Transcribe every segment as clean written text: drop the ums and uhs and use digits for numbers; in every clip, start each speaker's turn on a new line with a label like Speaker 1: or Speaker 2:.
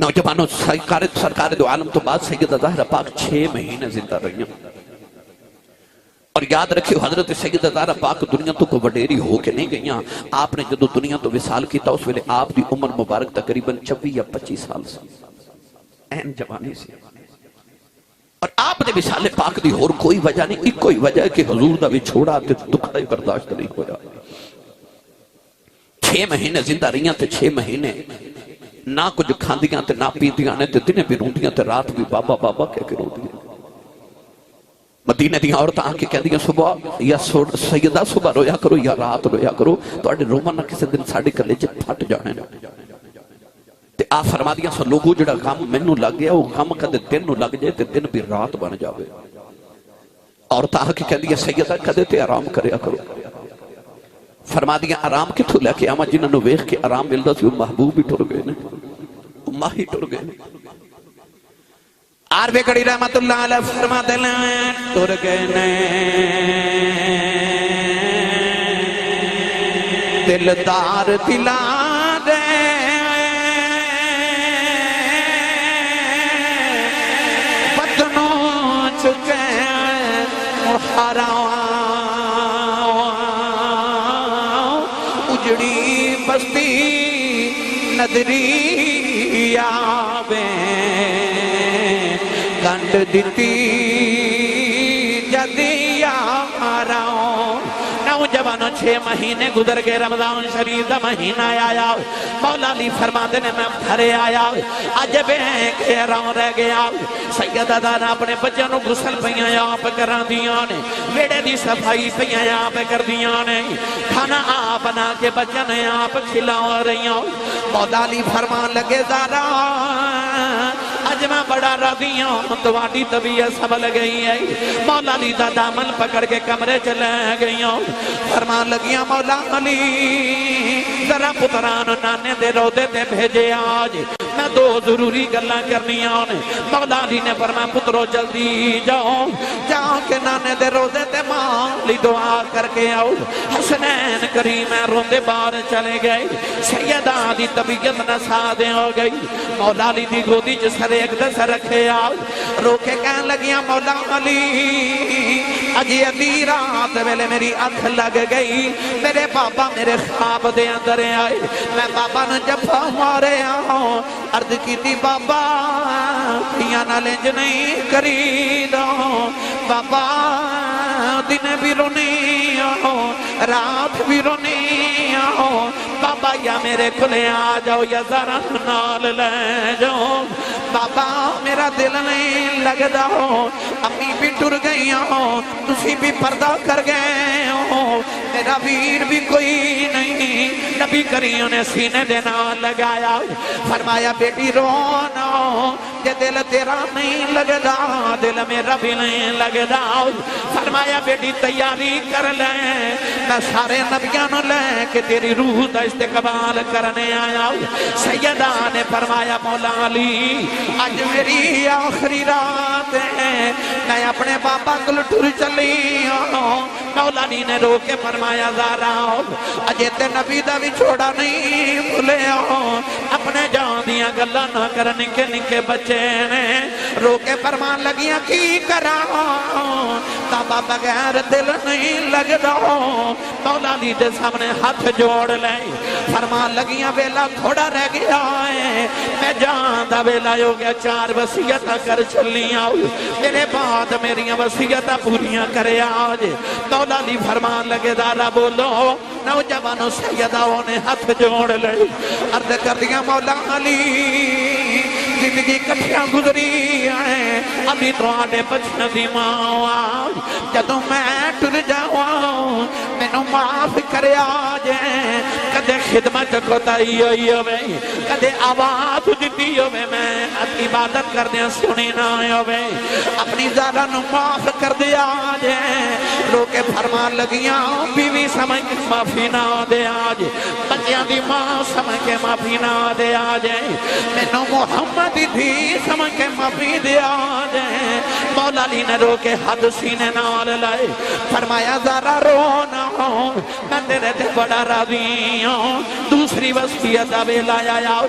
Speaker 1: نوجوانوں سرکار دو عالم تو بعد سیدہ زہرہ پاک 6 مہینے زندہ رہی ہیں، اور یاد رکھیو حضرت سیدہ زہرہ پاک دنیا تو کو وڈیری ہو کے نہیں گئیاں. آپ نے جدو دنیا تو وصال کیتا اس ویلے آپ دی عمر مبارک تقریباً 24 یا 25 سال سے این جوانی سے، اور آپ نے وصال پاک دی اور کوئی وجہ نہیں، ایک کوئی وجہ ہے کہ حضور دا بھی چھوڑا تے دکھڑے برداشت نہیں ہویا. 6 مہینے زندہ رہیاں تے 6 مہینے نہ کچھ کھاندیاں تے نہ پیندیاں نے تے دنے بھی روندیاں تے رات بھی بابا بابا کہہ کے روندیاں. مدینہ دیاں عورتاں آ کے کہہ دیاں صبح یا سیدہ صبح رویا کرو یا رات رویا کرو تو اڈے روما نہ کسی دن ساڑے کلے جے پھٹ جانے نا. تے آپ فرما دیاں سو لوگوں جڑا غم منو لگ گیا وہ غم کدے دن نو لگ جائے تے دن بھی رات بن جاوے. عورتاں آ کے کہہ دیاں سیدہ کدے تے آرام کریا کرو. فرما دیاں آرام کتھو لے کے آما جنہاں نو ویکھ کے آرام ملدا سی وہ محبوب ہی ٹر گئے نے، اماں ہی ٹر گئے نے. آر بے کڑی رحمت اللہ علیہ فرما دلائیں ٹر گئے نے، دلدار دلا دے بدنوں چکے محراں اجڑی بستی ندری آبیں گنڈ دیتی جدی آراؤں. نوجوانوں 6 مہینے گزر گئے، رمضان شریف دا مہینہ آیا، مولا علی فرما دینے میں گھرے آیا، عجب ہے کہ راؤں رہ گیا. سیدہ زہرہ اپنے بچوں نو غسل پہیاں آپ کران دیاں نے، ویڑے دی صفائی پہیاں آپ کر دیاں نے، کھانا آپ بنا کے بچوں نے آپ کھلاؤ رہیاں. مولا علی فرمان لگے زہرہ آج میں بڑا راضی ہوں تواڈی طبیعت سنبھل گئی ہے. مولا علی دا دامن پکڑ کے کمرے چلے گئی ہوں، فرمان لگیاں مولا علی ذرا پتران نانے دے روضے تے بھیجے آج میں 2 ضروری گلاں کرنیاں نے. مولا علی نے فرمایا پترو جلدی جاؤ کے نانے دے روضے تے ماں لی دعا کر کے آؤ. حسنین کریم روندے باہر چلے گئے، سیدہ دی طبیعت نسادیں ہو گئی. مولا علی دی گودی جسر ایک دس رکھے آؤ، رو کے کہنے لگیاں مولا علی اجی ادھی رات ویلے میری آنکھ لگ گئی، میرے بابا میرے خواب دے اندر آئے، میں بابا نے جفا مارے آؤں، عرض کی تھی بابا پھیاں نہ لنج نہیں کری دو، بابا دن بھی رونی آؤں رات بھی رونی آؤں، بابا یا میرے کھلے آ جاؤ یا ذرا نال لے جاؤ، بابا میرا دل نہیں لگدا ہو، امی بھی ٹر گئی ہوں تسی بھی پردہ کر گئے ہو، میرا ویر بھی کوئی نہیں. نبی کریم نے سینے دینا لگایا، فرمایا بیٹی رونا کہ دل تیرا نہیں لگدا دل میرا بھی نہیں لگدا. فرمایا بیٹی تیاری کر لیں میں سارے نبیانوں لے کہ تیری روح دا استقبال کرنے آیا. سیدہ نے فرمایا مولا علی آج میری آخری رات ہے، میں اپنے بابا کو ٹر چلی ہوں. مولا علی نے رو کے فرمایا زہرہ اجے تے نبی دا بھی چھوڑا نہیں بھولے ہوں، اپنے جان دیاں گلاں نہ کر نکے نکے بچے نے. رو کے فرمان لگیاں کی کرا بابا بغیر دل نہیں لگدا. مولا علی دے سامنے ہاتھ جوڑ لے، فرمان لگیاں ویلا تھوڑا رہ گیا ہے، میں جان دا ویلا ہو گیا، 4 وصیتاں کر چلیاں، میرے بعد میریاں وصیتاں پوریاں کرے آج. مولا علی فرمان لگے زہرہ بولو. نوجوانوں سیداؤں نے ہاتھ جوڑ لے، عرض کر دیا مولا علی زندگی کٹھیاں گزری ہیں، ابھی تو آنے بچنا دی ماں جدوں میں ٹر جاؤں مینوں معاف کرے آجیں. کدے خدمت کوتاہی ہوئی ہوئے، کدے آواز دیتی ہوئے، میں عبادت کردیاں سنی نہ ہوئے، اپنی زہرہ نو معاف کر دے آجیں. رو کے فرمان لگیاں بیوی سمجھ کے معافی نہ دے آج، بچیاں دی ماں سمجھ کے معافی نہ دے آجیں، مینوں محمد دی سمجھ کے معافی دے آجیں. مولا علی نے رو کے حد سینے نال لائے، فرمایا زہرہ رو نہ ہوں میں تیرے تے بڑا راضی چلیاں دوسری وصیت دا ویلا آیا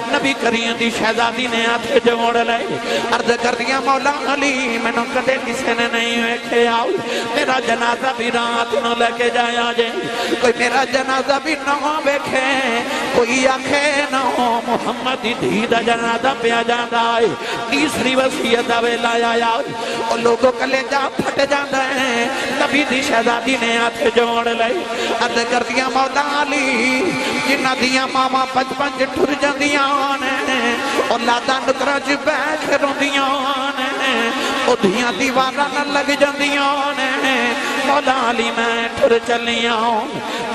Speaker 1: نبی کریم دی شہزادی نے ہاتھ جوڑ لے عرض کر دیا مولا علی میں نے کدے کسی نے نہیں ویکھیا میرا جنازہ بھی رات نہ لے کے جایا جے کوئی میرا جنازہ بھی نہ ویکھے کوئی آکھے نہ محمد دی دھی دا جنازہ پیا جاندا ہے تیسری وصیت دا ویلا آیا اور لوگوں کلے جا پھٹ جاندا ہے نبی دی شہزادی نے ہاتھ جوڑ لے عرض کر دیا مولا علی جنہ دیاں ماما بچپن ٹر جاندیاں نے اولادا نکرا چ بیٹھ روندیاں نے او دھیاں دیواراں نہ لگ جاندیاں نے مولا علی میں ٹر چلیاں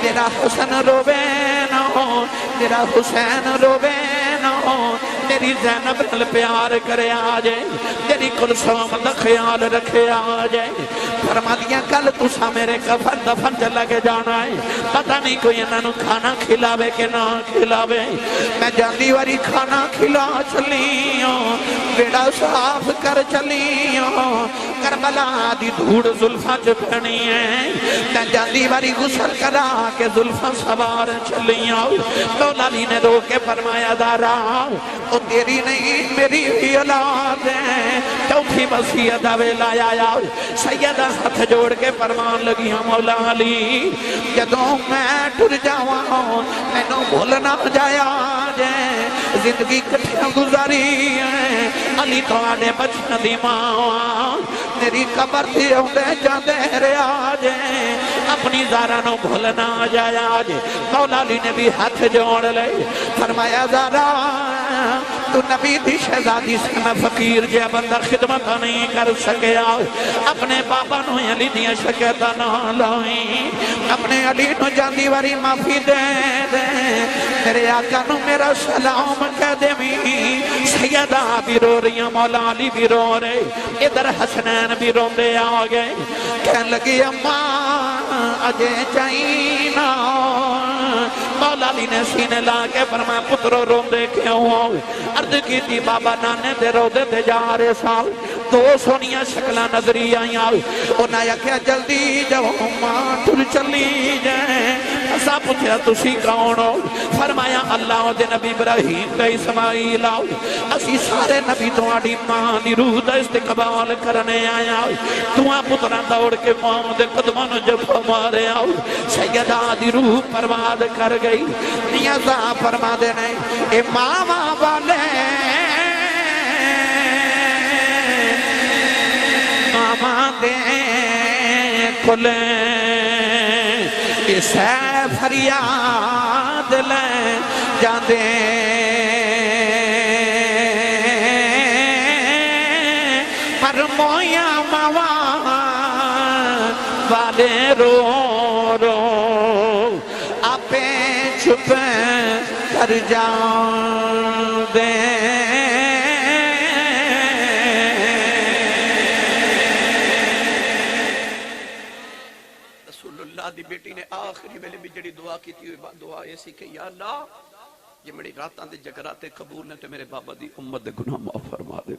Speaker 1: میرا حسن روے نہ میرا حسین روے نہ میری زینب نال پیار کرے آجے تیری کلثوم دا خیال رکھے آجے فرما دیا کل تسا میرے کفن دفن چ لگے جانا ہے پتہ نہیں کوئی انہوں کھانا کھلاوے کہ نہ کھلاوے میں جاندی واری کھانا کھلا چلیوں بیڑا صاف کر چلیوں کربلا دی دھوڑ زلفہ چپنی ہے میں جاندی واری غسل کرا کے زلفہ سوار چلیوں مولا علی نے رو کے فرمایا دارا او تیری نہیں میری بھی اولاد ہے چوتھی وصیت دا ویلا آیا سیدہ ہاتھ جوڑ کے فرمان لگی مولا علی جدوں میں ٹر جاواں مینوں بھولنا جایا جے زندگی کٹھیاں گزاری ہے علی تواڈے بچن دی ماں میری قبر تے اوندے جاندے رہیا جے اپنی زارا نو بھولنا جایا جے مولا علی نے بھی ہاتھ جوڑ لے فرمایا زارا تو نبی دی شہزادی سے میں فقیر جے بندہ خدمت نہیں کر سکیا اپنے بابا نو علی دیا شکایتاں نہ لائیں اپنے علی نو جاندی واری معافی دے دے میرے آقا نو میرا سلام کہہ دے میں سیدہ بھی رو رہی ہیں مولا علی بھی رو رہے ادھر حسنین بھی رو دے آگے کہنے لگی اماں اجے چائینا مولا علی نے سینے لا کے فرمایا پترو رو دے کیوں ہو عرض کی تھی بابا نانے دے رو دے تے جا رہے سال دو سونیاں شکلہ نظری آئیں انہاں یا کیا جلدی جاؤ ماں ٹر چلی جائیں ایسا پوچھا تسی کون ہو فرمایا اللہ دے نبی ابراہیم دے اسماعیل آؤ اسی سارے نبی تواڈی ماں دی روح دا استقبال کرنے آیا تواں پتراں دوڑ کے ماں دے قدماں نو جفا مارے آؤ سیدہ دی روح پرواز کر گئی نیازہ فرما دینے اے ماما والے ماما دے کھلے اسے فریاد لے جاندے پر مویا ماما والے رو رو آپے چھپے کر جان دے رسول اللہ دی بیٹی نے آخری ویلے بھی جڑی دعا کی تھی دعا ایسی کہ یا اللہ یہ میری راتاں دے جگراتے قبول نے تو میرے بابا دی امت دے گناہ معاف فرما دے